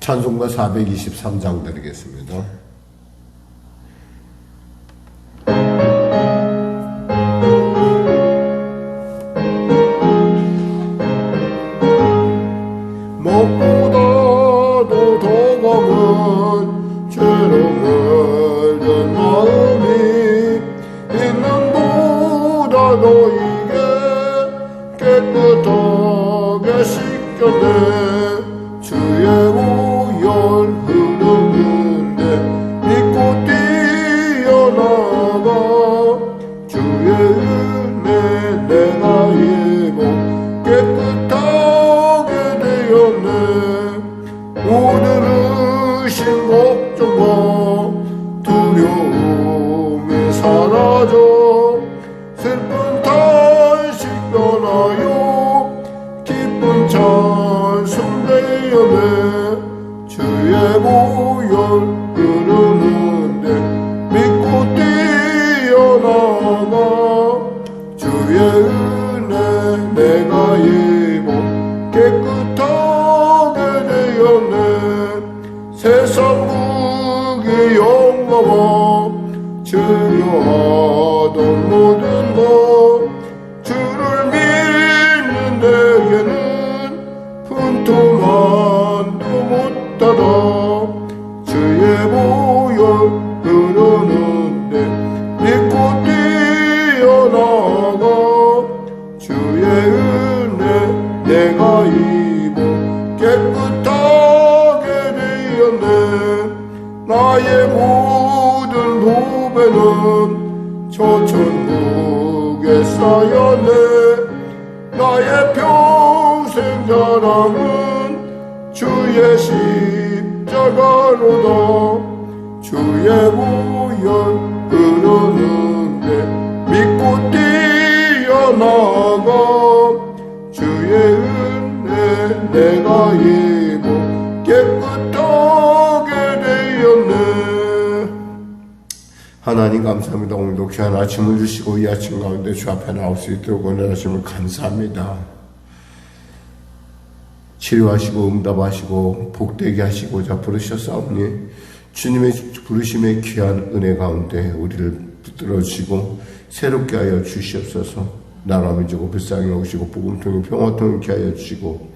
찬송가 423장 드리겠습니다. 무엇보다도 더 검은 죄로 물든 마음이 있는 보다 너에게 깨끗하게 씻겨내 주의 보혈 흐르는데 믿고 뛰어나가 주의 은혜 내가 입어 깨끗하게 되었네. 모든 의심 걱정과 두려움이 사라져 슬픈 탄식 변하여 기쁜 찬송 되었네. 주의 보혈 흐르는데 믿고 뛰어나가 주의 은혜 내가 입어 깨끗하게 되었네. 세상 무기 영광과 즐겨하던 모든 것 주를 믿는 내게는 분투만도 못하다. 주의 보혈 흐르는데 믿고 뛰어나가 주의 은혜 내가 입어 깨끗하게 되었네. 나의 모든 보배는 저 천국에 쌓였네. 나의 평생 자랑은 주의 십자가로다. 주의 보혈 흐르는데 믿고 뛰어나가 주의 은혜 내가 입어 깨끗하게 되었네. 하나님 감사합니다. 오늘도 귀한 아침을 주시고 이 아침 가운데 주 앞에 나올 수 있도록 원하심을 감사합니다. 치료하시고 응답하시고 복되게 하시고자 부르셨사오니 주님의 부르심의 귀한 은혜 가운데 우리를 붙들어 주시고 새롭게 하여 주시옵소서. 나라를 주고 불쌍히 오시고 복음통일 평화통일케 하여 주시고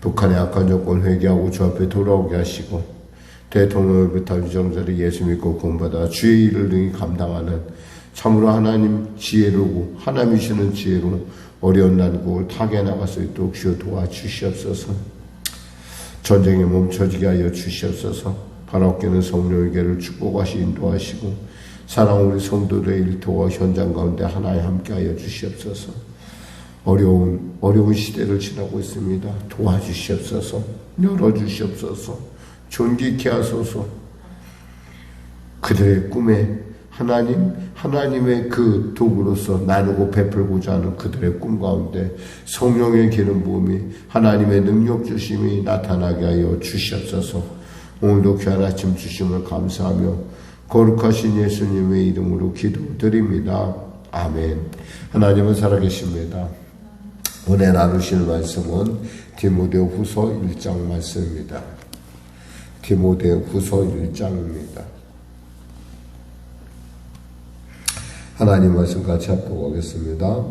북한의 악한 조건 회개하고 주 앞에 돌아오게 하시고 대통령부터 유정자를 예수 믿고 구원받아 주의 일을 능히 감당하는 참으로 하나님 지혜로고 하나님이시는 지혜로 어려운 난국을 타게 나갈 수 있도록 주여 도와주시옵소서. 전쟁에 멈춰지게 하여 주시옵소서. 바라옵게는 성령에게를 축복하시 인도하시고 사랑 우리 성도들의 일터와 현장 가운데 하나에 함께하여 주시옵소서. 어려운 시대를 지나고 있습니다. 도와주시옵소서. 열어주시옵소서. 존귀케 하소서. 그들의 꿈에 하나님의 그 도구로서 나누고 베풀고자 하는 그들의 꿈 가운데 성령의 기름 부음이 하나님의 능력 주심이 나타나게 하여 주시옵소서. 오늘도 귀한 아침 주심을 감사하며 거룩하신 예수님의 이름으로 기도드립니다. 아멘. 하나님은 살아계십니다. 오늘 나누실 말씀은 디모데 후서 1장 말씀입니다. 디모데 후서 1장입니다. 하나님 말씀 같이 합독하겠습니다.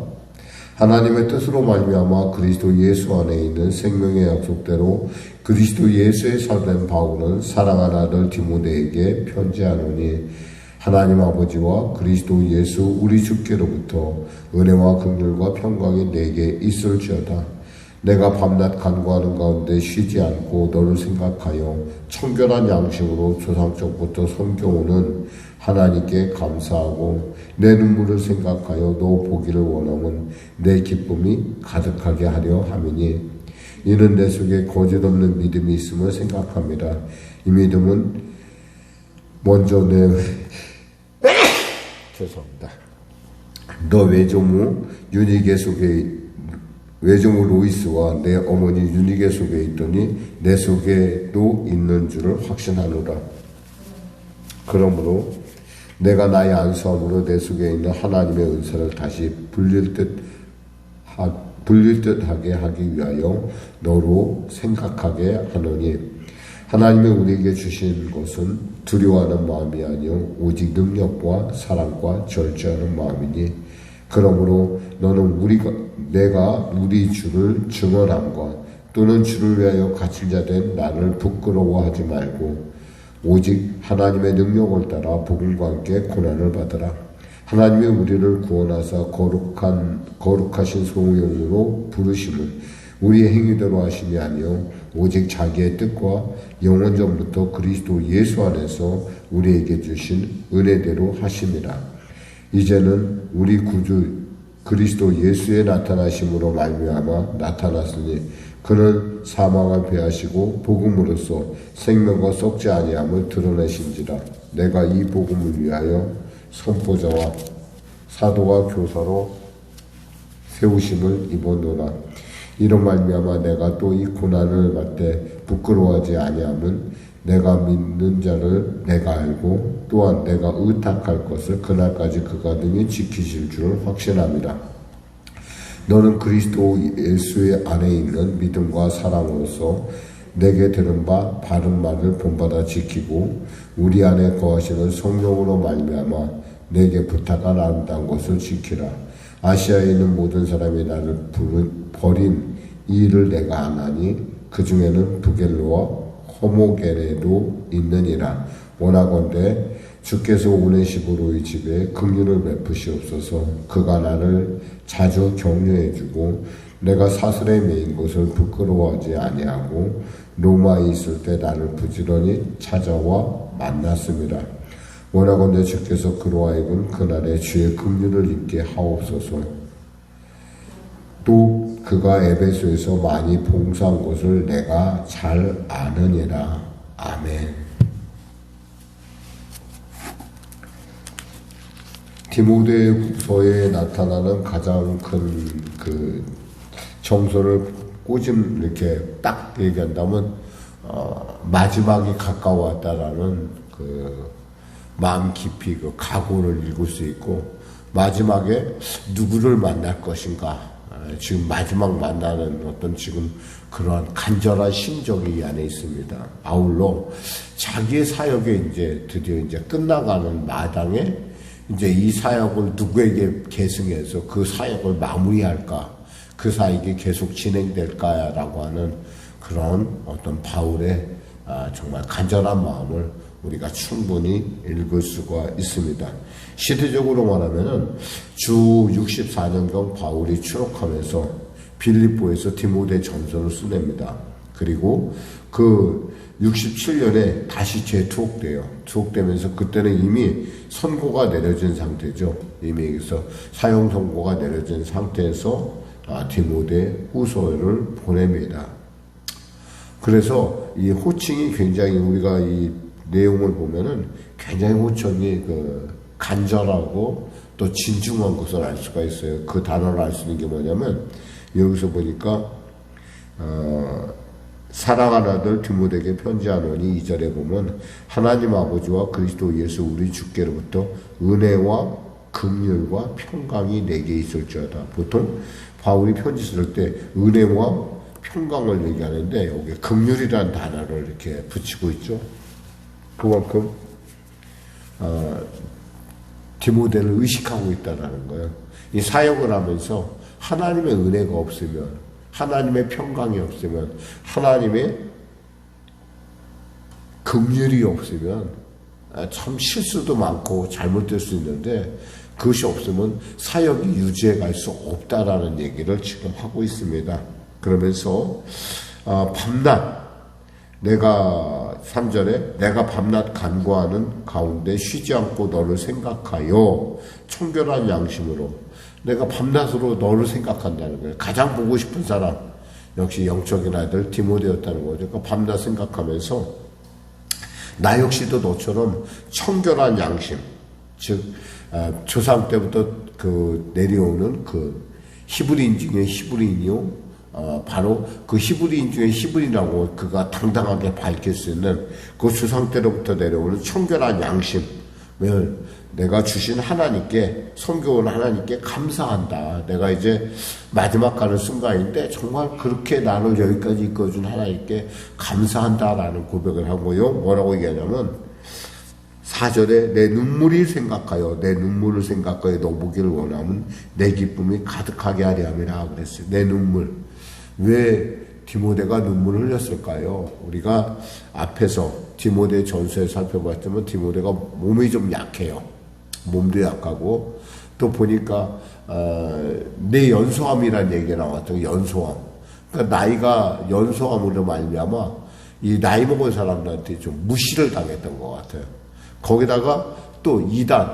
하나님의 뜻으로 말미암아 그리스도 예수 안에 있는 생명의 약속대로 그리스도 예수의 살된 바울은 사랑하는 아들 디모데에게 편지하노니 하나님 아버지와 그리스도 예수 우리 주께로부터 은혜와 긍휼과 평강이 내게 있을지어다. 내가 밤낮 간구하는 가운데 쉬지 않고 너를 생각하여 청결한 양식으로 조상적부터 섬겨오는 하나님께 감사하고 내 눈물을 생각하여 너 보기를 원함은 내 기쁨이 가득하게 하려 함이니 이는 내 속에 거짓없는 믿음이 있음을 생각합니다. 이 믿음은 먼저 죄송합니다. 너 외조모 로이스와 내 어머니 유니게 속에 있더니 내 속에도 있는 줄을 확신하노라. 그러므로 내가 나의 안수함으로 내 속에 있는 하나님의 은사를 다시 불릴 듯하게 하기 위하여 너로 생각하게 하노니 하나님이 우리에게 주신 것은 두려워하는 마음이 아니요 오직 능력과 사랑과 절제하는 마음이니 그러므로 너는 내가 우리 주를 증언함과 또는 주를 위하여 갇힌 자 된 나를 부끄러워하지 말고 오직 하나님의 능력을 따라 복음과 함께 고난을 받으라. 하나님이 우리를 구원하사 거룩하신 소명으로 부르심은 우리의 행위대로 하심이 아니요 오직 자기의 뜻과 영원전부터 그리스도 예수 안에서 우리에게 주신 은혜대로 하심이라. 이제는 우리 구주 그리스도 예수의 나타나심으로 말미암아 나타났으니 그는 사망을 패하시고 복음으로써 생명과 썩지 아니함을 드러내신지라. 내가 이 복음을 위하여 선포자와 사도와 교사로 세우심을 입었노라. 이로 말미암아 내가 또 이 고난을 받되 부끄러워하지 아니함은 내가 믿는 자를 내가 알고 또한 내가 의탁할 것을 그날까지 그가 능히 지키실 줄 확신함이라. 너는 그리스도 예수의 안에 있는 믿음과 사랑으로서 내게 들은 바 바른 말을 본받아 지키고 우리 안에 거하시는 성령으로 말미암아 내게 부탁한 아름다운 것을 지키라. 아시아에 있는 모든 사람이 나를 버린 이 일을 내가 아나니 그 중에는 부겔로와 호모게네도 있느니라. 원하건대 주께서 오네시보로의 집에 긍휼을 베푸시옵소서. 그가 나를 자주 격려해주고 내가 사슬에 매인 것을 부끄러워하지 아니하고 로마에 있을 때 나를 부지런히 찾아와 만났습니다. 원하건대 주께서 그로 하여금 그날에 주의 긍휼을 입게 하옵소서. 또 그가 에베소에서 많이 봉사한 것을 내가 잘 아느니라. 아멘. 디모데후서에 나타나는 가장 큰 그 정서를 꼬집 이렇게 딱 얘기한다면 마지막이 가까웠다라는 그 마음 깊이 그 각오를 읽을 수 있고 마지막에 누구를 만날 것인가 지금 마지막 만나는 어떤 지금 그러한 간절한 심정이 이 안에 있습니다. 아울러 자기의 사역에 이제 드디어 이제 끝나가는 마당에 이제 이 사역을 누구에게 계승해서 그 사역을 마무리할까, 그 사역이 계속 진행될까라고 하는 그런 어떤 바울의 정말 간절한 마음을 우리가 충분히 읽을 수가 있습니다. 시대적으로 말하면은 주 64년경 바울이 추록하면서 빌립보에서 디모데 전서를 쓰냅니다. 그리고 그 67년에 다시 재투옥돼요. 투옥되면서 그때는 이미 선고가 내려진 상태죠. 이미 그래서 사형 선고가 내려진 상태에서 디모데 후서를 보냅니다. 그래서 이 호칭이 굉장히 우리가 이 내용을 보면은 굉장히 호칭이 간절하고 또 진중한 것을 알 수가 있어요. 그 단어를 알 수 있는 게 뭐냐면 여기서 보니까 사랑하는 아들 디모데에게 편지하노니 2절에 보면 하나님 아버지와 그리스도 예수 우리 주께로부터 은혜와 긍휼과 평강이 내게 있을지어다. 보통 바울이 편지 쓸 때 은혜와 평강을 얘기하는데 여기 긍휼이라는 단어를 이렇게 붙이고 있죠. 그만큼 디모데를 의식하고 있다는 거예요. 이 사역을 하면서 하나님의 은혜가 없으면, 하나님의 평강이 없으면, 하나님의 긍휼이 없으면 참 실수도 많고 잘못될 수 있는데 그것이 없으면 사역이 유지해 갈 수 없다라는 얘기를 지금 하고 있습니다. 그러면서 밤낮 내가 3절에 내가 밤낮 간구하는 가운데 쉬지 않고 너를 생각하여 청결한 양심으로 내가 밤낮으로 너를 생각한다는 거예요. 가장 보고 싶은 사람 역시 영적인 아들 디모데였다는 거죠. 그러니까 밤낮 생각하면서 나 역시도 너처럼 청결한 양심, 즉 조상 때부터 내려오는 히브리인 중에 히브리인이요. 바로 그 히브리인 중에 히브리인이라고 그가 당당하게 밝힐 수 있는 그 조상 때로부터 내려오는 청결한 양심. 내가 주신 하나님께, 섬겨온 하나님께 감사한다. 내가 이제 마지막 가는 순간인데 정말 그렇게 나를 여기까지 이끌어준 하나님께 감사한다라는 고백을 하고요. 뭐라고 얘기하냐면 4절에 내 눈물을 생각하여 너보기를 원하면 내 기쁨이 가득하게 하려 함이라 그랬어요. 내 눈물. 왜 디모데가 눈물을 흘렸을까요? 우리가 앞에서 디모데 전서에 살펴봤지만 디모데가 몸이 좀 약해요. 몸도 약하고 또 보니까 내 연소함이라는 얘기가 나왔죠. 연소함. 그러니까 나이가 연소함으로 말미암아 이 나이 먹은 사람들한테 좀 무시를 당했던 것 같아요. 거기다가 또 이단,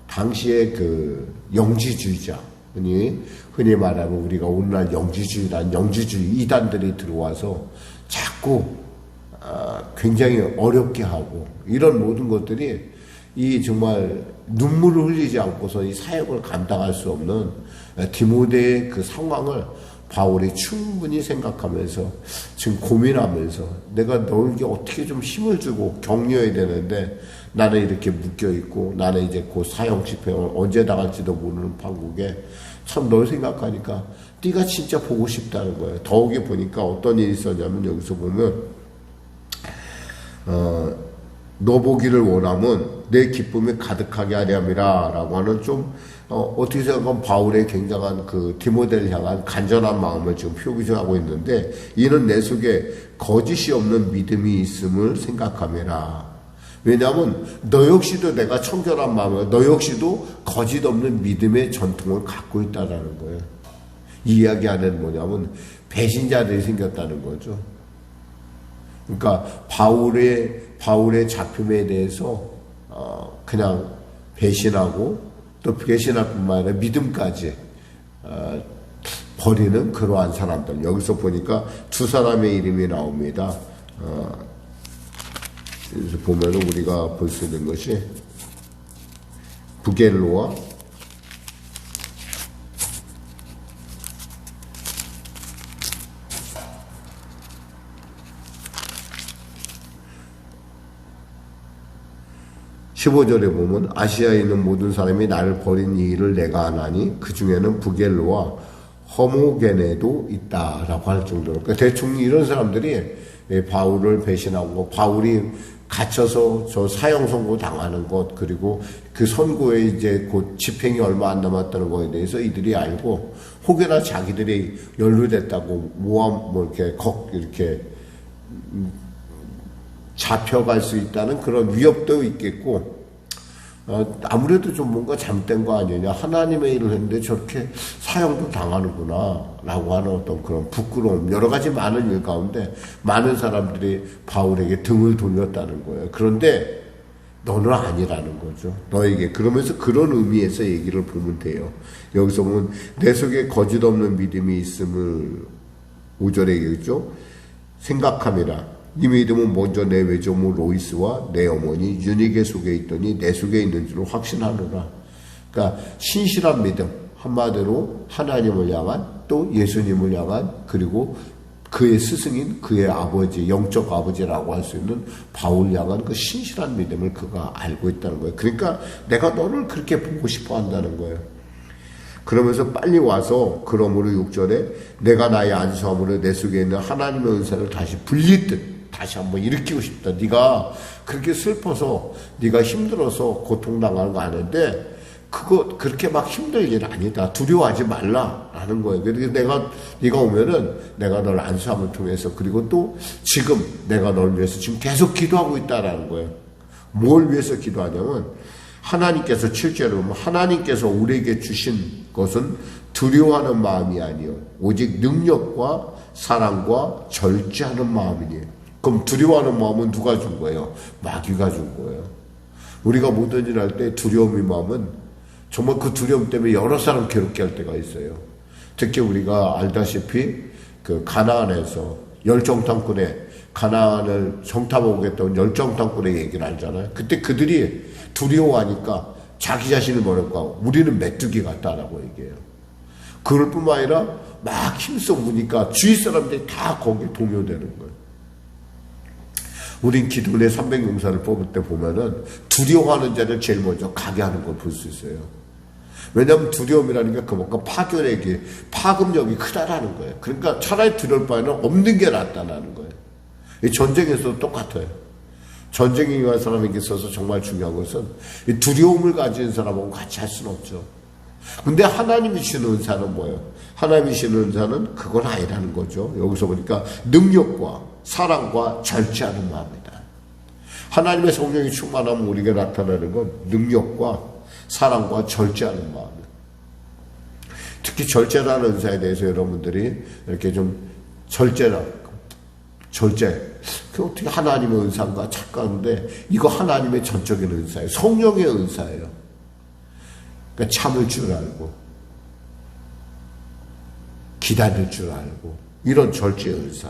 당시에 그 영지주의자, 흔히 말하면 우리가 오늘날 영지주의 이단들이 들어와서 자꾸 굉장히 어렵게 하고 이런 모든 것들이 이 정말 눈물을 흘리지 않고서 이 사역을 감당할 수 없는 디모데의 그 상황을 바울이 충분히 생각하면서 지금 고민하면서 내가 너에게 어떻게 좀 힘을 주고 격려해야 되는데 나는 이렇게 묶여있고 나는 이제 곧 사형 집행을 언제 나갈지도 모르는 판국에 참 널 생각하니까 네가 진짜 보고 싶다는 거예요. 더욱이 보니까 어떤 일이 있었냐면 여기서 보면 너 보기를 원하면 내 기쁨이 가득하게 하려 함이라 라고 하는 좀 어떻게 생각하면 바울의 굉장한 그 디모데를 향한 간절한 마음을 지금 표기하고 있는데 이는 내 속에 거짓이 없는 믿음이 있음을 생각함이라. 왜냐하면 너 역시도 내가 청결한 마음을 너 역시도 거짓 없는 믿음의 전통을 갖고 있다라는 거예요. 이 이야기 안에는 뭐냐면 배신자들이 생겼다는 거죠. 그러니까 바울의 잡힘에 대해서 그냥 배신하고 또 배신할 뿐만 아니라 믿음까지 버리는 그러한 사람들. 여기서 보니까 두 사람의 이름이 나옵니다. 그래서 보면은 우리가 볼 수 있는 것이 부겔로와 15절에 보면 아시아에 있는 모든 사람이 나를 버린 이 일을 내가 아나니 그 중에는 부겔로와 허모게네도 있다라고 할 정도로 그러니까 대충 이런 사람들이 바울을 배신하고 바울이 갇혀서 저 사형 선고 당하는 것 그리고 그 선고에 이제 곧 집행이 얼마 안 남았다는 거에 대해서 이들이 알고 혹여나 자기들이 연루됐다고 이렇게 잡혀갈 수 있다는 그런 위협도 있겠고 아무래도 좀 뭔가 잘못된 거 아니냐 하나님의 일을 했는데 저렇게 사형도 당하는구나 라고 하는 어떤 그런 부끄러움 여러 가지 많은 일 가운데 많은 사람들이 바울에게 등을 돌렸다는 거예요. 그런데 너는 아니라는 거죠. 너에게 그러면서 그런 의미에서 얘기를 보면 돼요. 여기서 보면 내 속에 거짓 없는 믿음이 있음을 5절에 얘기했죠. 생각함이라 이 믿음은 먼저 내 외조모 로이스와 내 어머니 유니게 속에 있더니 내 속에 있는 줄을 확신하노라. 그러니까 신실한 믿음 한마디로 하나님을 향한 또 예수님을 향한 그리고 그의 스승인 그의 아버지 영적 아버지라고 할 수 있는 바울 향한 그 신실한 믿음을 그가 알고 있다는 거예요. 그러니까 내가 너를 그렇게 보고 싶어 한다는 거예요. 그러면서 빨리 와서 그러므로 6절에 내가 나의 안수함으로 내 속에 있는 하나님의 은사를 다시 불리듯 다시 한번 일으키고 싶다. 네가 그렇게 슬퍼서 네가 힘들어서 고통당하는 거 아는데 그거 그렇게 막 힘들 일 아니다. 두려워하지 말라라는 거예요. 그래서 네가 오면은 내가 널 안수함을 통해서 그리고 또 지금 내가 널 위해서 지금 계속 기도하고 있다라는 거예요. 뭘 위해서 기도하냐면 하나님께서 7절에 보면 하나님께서 우리에게 주신 것은 두려워하는 마음이 아니요 오직 능력과 사랑과 절제하는 마음이니. 그럼 두려워하는 마음은 누가 준 거예요? 마귀가 준 거예요. 우리가 모든 일 할 때 두려움의 마음은 정말 그 두려움 때문에 여러 사람 괴롭게 할 때가 있어요. 특히 우리가 알다시피 그 가나안에서 열정탐꾼의 가나안을 정탐하겠다는 열정탐꾼의 얘기를 알잖아요. 그때 그들이 두려워하니까 자기 자신을 뭐랄까 우리는 메뚜기 같다라고 얘기해요. 그럴 뿐만 아니라 막 힘써 우니까 주위 사람들이 다 거기에 동요되는 거예요. 우린 기도의 300용사를 뽑을 때 보면은 두려워하는 자를 제일 먼저 가게 하는 걸 볼 수 있어요. 왜냐하면 두려움이라는 게 그만큼 파견력이, 파급력이 크다라는 거예요. 그러니까 차라리 두려울 바에는 없는 게 낫다라는 거예요. 이 전쟁에서도 똑같아요. 전쟁에 임한 사람에게 있어서 정말 중요한 것은 이 두려움을 가진 사람하고 같이 할 수는 없죠. 근데 하나님이 주시는 은사는 뭐예요? 하나님이 주시는 은사는 그건 아니라는 거죠. 여기서 보니까 능력과 사랑과 절제하는 마음이다. 하나님의 성령이 충만하면 우리에게 나타나는 건 능력과 사랑과 절제하는 마음이에요. 특히 절제라는 은사에 대해서 여러분들이 이렇게 좀 절제, 그 어떻게 하나님의 은사인가 착각하는데 이거 하나님의 전적인 은사예요. 성령의 은사예요. 그러니까 참을 줄 알고 기다릴 줄 알고 이런 절제의 은사.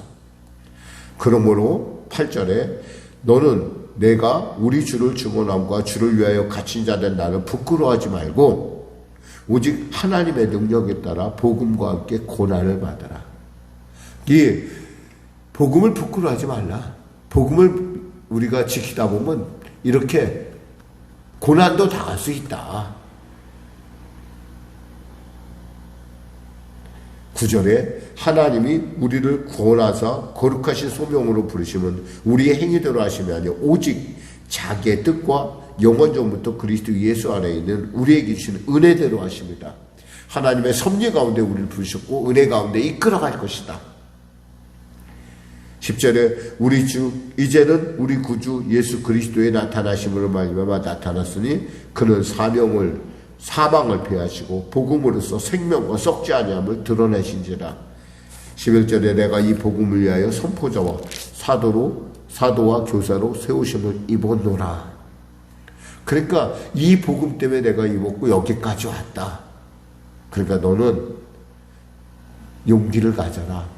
그러므로 8절에 너는 내가 우리 주를 증언함과 주를 위하여 갇힌 자된 나를 부끄러워하지 말고 오직 하나님의 능력에 따라 복음과 함께 고난을 받아라. 이 복음을 부끄러워하지 말라. 복음을 우리가 지키다 보면 이렇게 고난도 당할 수 있다. 9절에 하나님이 우리를 구원하사 거룩하신 소명으로 부르시면 우리의 행위대로 하심이 아니요 오직 자기의 뜻과 영원 전부터 그리스도 예수 안에 있는 우리에게 주신 은혜대로 하십니다. 하나님의 섭리 가운데 우리를 부르셨고 은혜 가운데 이끌어갈 것이다. 10절에 우리 주 이제는 우리 구주 예수 그리스도의 나타나심으로 말미암아 나타났으니 그는 사망을 피하시고 복음으로써 생명과 썩지 아니함을 드러내신지라. 11절에 내가 이 복음을 위하여 선포자와 사도와 교사로 세우심을 입었노라. 그러니까 이 복음 때문에 내가 입었고 여기까지 왔다. 그러니까 너는 용기를 가져라.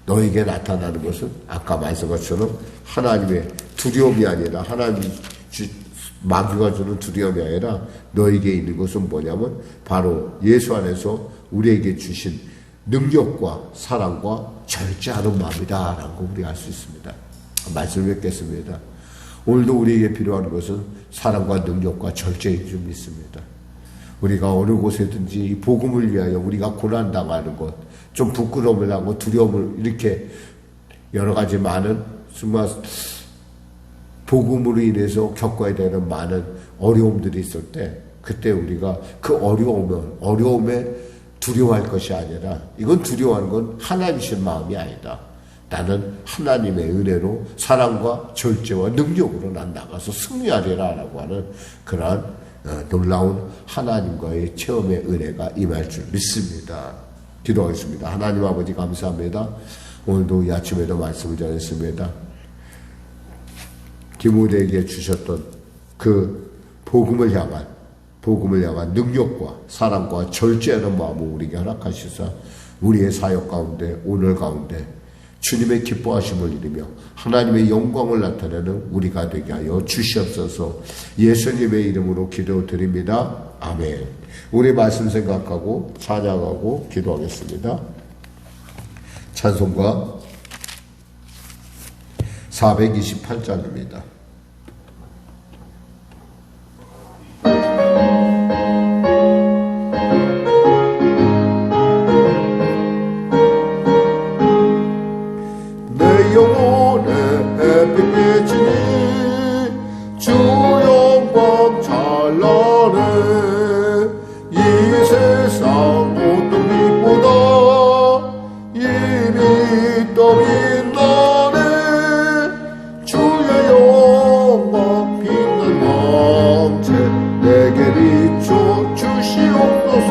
너에게 나타나는 것은 아까 말씀한 것처럼 하나님의 두려움이 아니라 하나님이 마귀가 주는 두려움이 아니라 너에게 있는 것은 뭐냐면 바로 예수 안에서 우리에게 주신 능력과 사랑과 절제하는 마음이다 라는 거 우리가 알 수 있습니다. 말씀을 뵙겠습니다. 오늘도 우리에게 필요한 것은 사랑과 능력과 절제인 줄 믿습니다. 우리가 어느 곳에든지 이 복음을 위하여 우리가 고난당하는 것, 좀 부끄러움을 하고 두려움을 이렇게 여러 가지 많은 정말 복음으로 인해서 겪어야 되는 많은 어려움들이 있을 때 그때 우리가 그 어려움에 두려워할 것이 아니라 이건 두려워하는 건 하나님이신 마음이 아니다. 나는 하나님의 은혜로 사랑과 절제와 능력으로 난 나가서 승리하리라 라고 하는 그러한 놀라운 하나님과의 체험의 은혜가 임할 줄 믿습니다. 기도하겠습니다. 하나님 아버지 감사합니다. 오늘도 이 아침에도 말씀을 전했습니다. 디모데에게 주셨던 그 복음을 향한 능력과 사랑과 절제하는 마음을 우리에게 허락하시사 우리의 사역 가운데 오늘 가운데 주님의 기뻐하심을 이루며 하나님의 영광을 나타내는 우리가 되게 하여 주시옵소서. 예수님의 이름으로 기도드립니다. 아멘. 우리 말씀 생각하고 찬양하고 기도하겠습니다. 찬송가 428장입니다. 내 영혼에 빛비치니 주 영광 찬란해. 이 세상 어떤 빛보다 이미 떠빛나네. 주의 영광 빛난 왕체 내게 비춰 주시옵소서.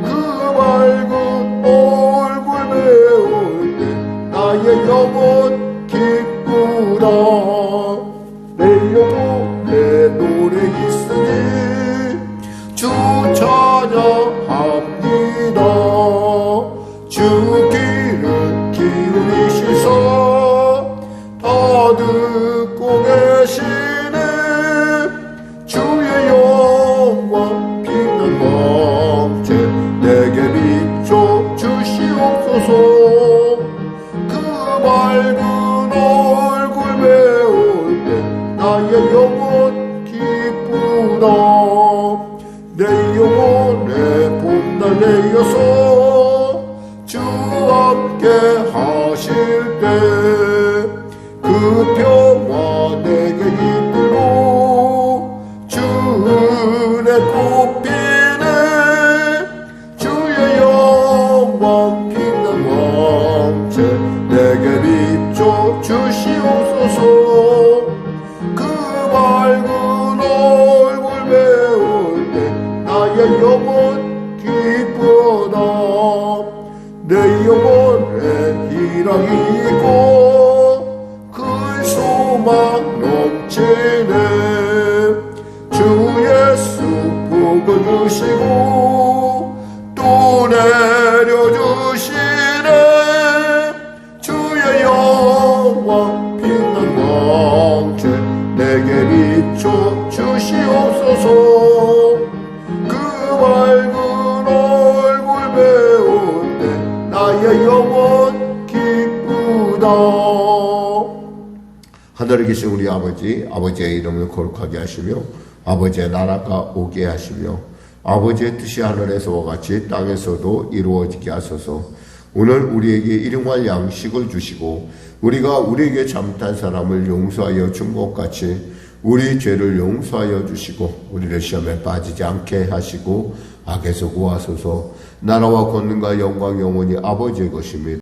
그 밝은 얼굴 배울 때 나의 영혼 기쁘다. 내 영혼에 노래 있으니 주 찬양합니다. 주 귀를 기울이시사 다 듣고 계시네. 주의 영광 빛난 왕체 내게 비춰 주시옵소서. 그 밝은 얼굴 나의 영혼 기쁘다. 내 영혼에 봄날 내어서 주 함께 하실 때 그 평화 내게 이끌고 주 은혜 꽃피네. 주의 영광 빛난 왕채 내게 비춰 주시옵소서. 그 밝은 얼굴 배울 때 나의 영혼 기쁘다. 내 영혼에 희락이 있고 그 소망 넘치네. 주 예수 복을 주시고 또 내려주시네. 주의 영광 빛난 왕채 내게 비춰 주시옵소서. 그 밝은 얼굴 배울 때 나의 영혼 기쁘다. 하늘에 계신 우리 아버지, 아버지의 이름을 거룩하게 하시며 아버지의 나라가 오게 하시며 아버지의 뜻이 하늘에서와 같이 땅에서도 이루어지게 하소서. 오늘 우리에게 일용할 양식을 주시고 우리가 우리에게 잘못한 사람을 용서하여 준 것 같이 우리 죄를 용서하여 주시고 우리를 시험에 빠지지 않게 하시고 악에서 구하소서. 나라와 권능과 영광 영원히 아버지의 것입니다.